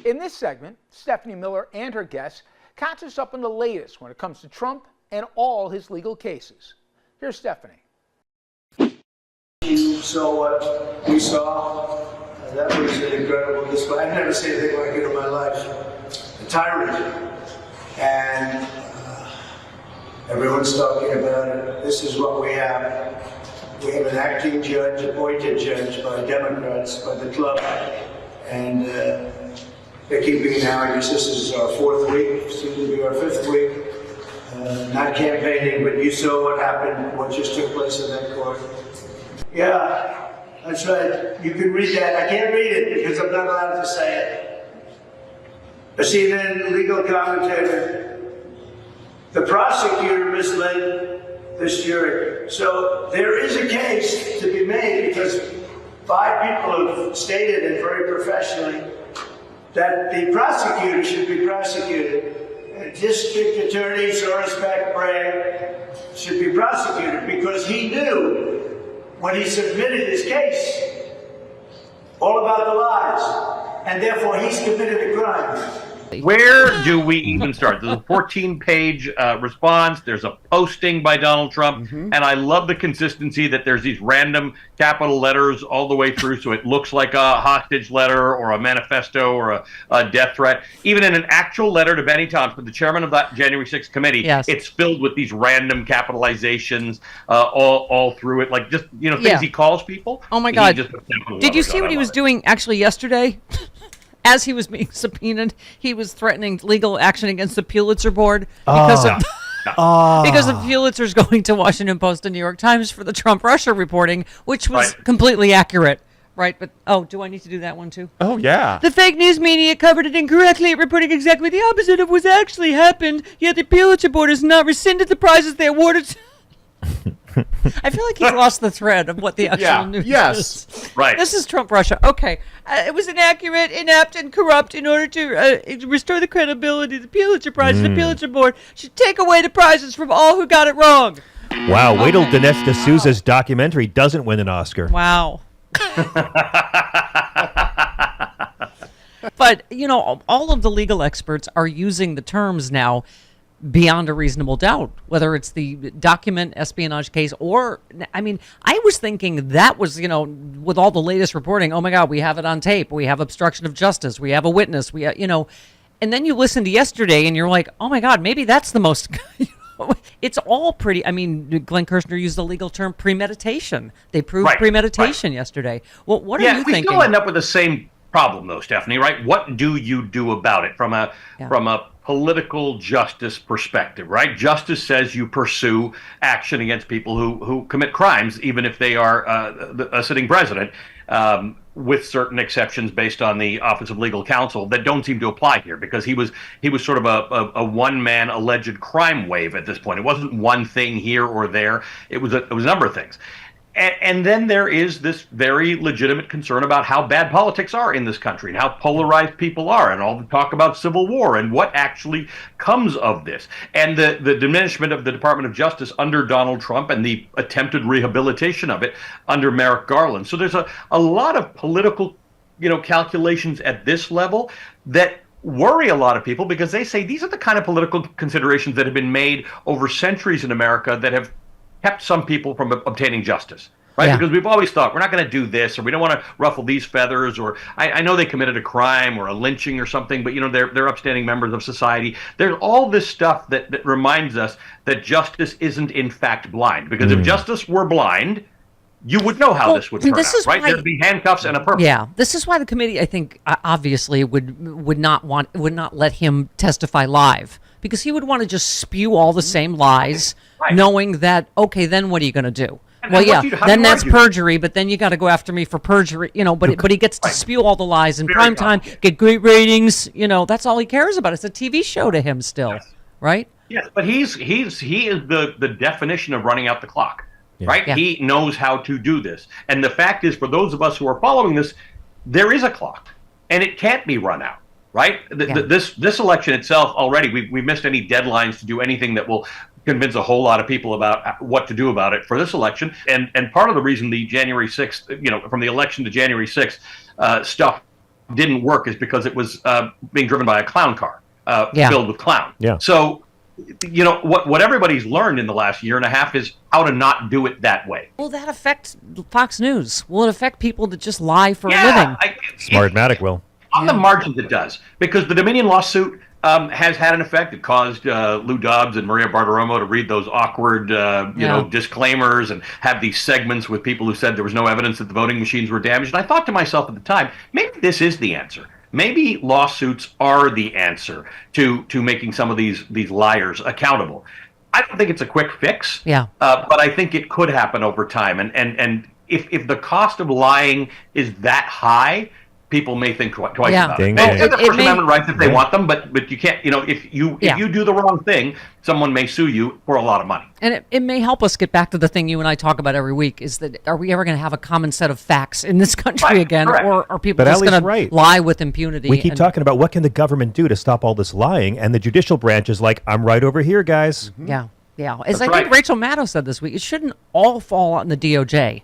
In this segment, Stephanie Miller and her guests catch us up on the latest when it comes to Trump and all his legal cases. Here's Stephanie. You saw what we saw. That was an incredible display. I've never seen anything like it in my life. A tyrant. And everyone's talking about it. This is what we have. We have an acting judge, appointed judge by Democrats, by the club. And they're keeping now, I guess this is our fourth week, soon to be our fifth week. Not campaigning, but you saw what happened, what just took place in that court. Yeah, that's right. You can read that. I can't read it because I'm not allowed to say it. A CNN legal commentator. The prosecutor misled this jury. So there is a case to be made because 5 people have stated it very professionally that the prosecutor should be prosecuted. District Attorney Soros Bragg should be prosecuted because he knew when he submitted his case all about the lies, and therefore he's committed a crime. Where do we even start? There's a 14-page response. There's a posting by Donald Trump. And I love the consistency that there's these random capital letters all the way through, so it looks like a hostage letter or a manifesto or a death threat. Even in an actual letter to Benny Thompson, the chairman of that January 6th committee, yes, it's filled with these random capitalizations all through it, like just things he calls people. Oh my God! Did you see what he was doing actually yesterday? As he was being subpoenaed, he was threatening legal action against the Pulitzer Board because of Pulitzer's going to Washington Post and New York Times for the Trump-Russia reporting, which was completely accurate. Right, but do I need to do that one too? Oh, yeah. The fake news media covered it incorrectly, reporting exactly the opposite of what actually happened, yet the Pulitzer Board has not rescinded the prizes they awarded. I feel like he's lost the thread of what the actual news is. Right. This is Trump-Russia. Okay. It was inaccurate, inept, and corrupt in order to restore the credibility of the Pulitzer Prize. The Pulitzer Board should take away the prizes from all who got it wrong. Wow. Wait till Dinesh D'Souza's documentary doesn't win an Oscar. Wow. But, all of the legal experts are using the terms now beyond a reasonable doubt, whether it's the document espionage case or, I was thinking that was, with all the latest reporting, oh my God, we have it on tape. We have obstruction of justice. We have a witness. And then you listen to yesterday and you're like, oh my God, maybe that's the most, it's all pretty, Glenn Kirshner used the legal term premeditation. They proved premeditation yesterday. Well, what are you thinking? We still end up with the same problem though, Stephanie, right? What do you do about it from a political justice perspective, right? Justice says you pursue action against people who commit crimes, even if they are a sitting president, with certain exceptions based on the Office of Legal Counsel that don't seem to apply here, because he was sort of a one-man alleged crime wave at this point. It wasn't one thing here or there. It was a number of things. And then there is this very legitimate concern about how bad politics are in this country and how polarized people are, and all the talk about civil war and what actually comes of this, and the diminishment of the Department of Justice under Donald Trump and the attempted rehabilitation of it under Merrick Garland. So there's a lot of political calculations at this level that worry a lot of people, because they say these are the kind of political considerations that have been made over centuries in America that have kept some people from obtaining justice, right? Yeah. Because we've always thought we're not going to do this, or we don't want to ruffle these feathers, or I know they committed a crime or a lynching or something, but they're upstanding members of society. There's all this stuff that reminds us that justice isn't in fact blind, because if justice were blind, you would know how this would turn out, right? There'd be handcuffs and a purpose. Yeah, this is why the committee, I think, obviously would not let him testify live, because he would want to just spew all the same lies, knowing that, okay, then what are you going to do? Well, yeah, then that's perjury, but then you got to go after me for perjury, but he gets to spew all the lies in prime time, get great ratings, that's all he cares about. It's a TV show to him still, right? Yes, but he is the definition of running out the clock. Right? Yeah. He knows how to do this. And the fact is, for those of us who are following this, there is a clock, and it can't be run out, right? This election itself, already, we missed any deadlines to do anything that will convince a whole lot of people about what to do about it for this election. And part of the reason the January 6th, from the election to January 6th stuff didn't work is because it was being driven by a clown car Yeah. filled with clown. Yeah. So, you know, what everybody's learned in the last year and a half is how to not do it that way. Will that affect Fox News? Will it affect people that just lie for a Yeah, living? Smartmatic will. On the margins, it does, because the Dominion lawsuit has had an effect. It caused Lou Dobbs and Maria Bartiromo to read those awkward, disclaimers and have these segments with people who said there was no evidence that the voting machines were damaged. And I thought to myself at the time, maybe this is the answer. Maybe lawsuits are the answer to making some of these liars accountable. I don't think it's a quick fix. Yeah. But I think it could happen over time. And if the cost of lying is that high, people may think twice about Ding, it. ding. They have the It First may- Amendment rights if they want them, but you can't. You know, if you do the wrong thing, someone may sue you for a lot of money. And it may help us get back to the thing you and I talk about every week, is that are we ever going to have a common set of facts in this country Right, again? correct. Or are people But just Allie's going right. to lie with impunity? We keep talking about what can the government do to stop all this lying, and the judicial branch is like, I'm right over here, guys. Yeah, yeah. As That's I think right. Rachel Maddow said this week, it shouldn't all fall on the DOJ.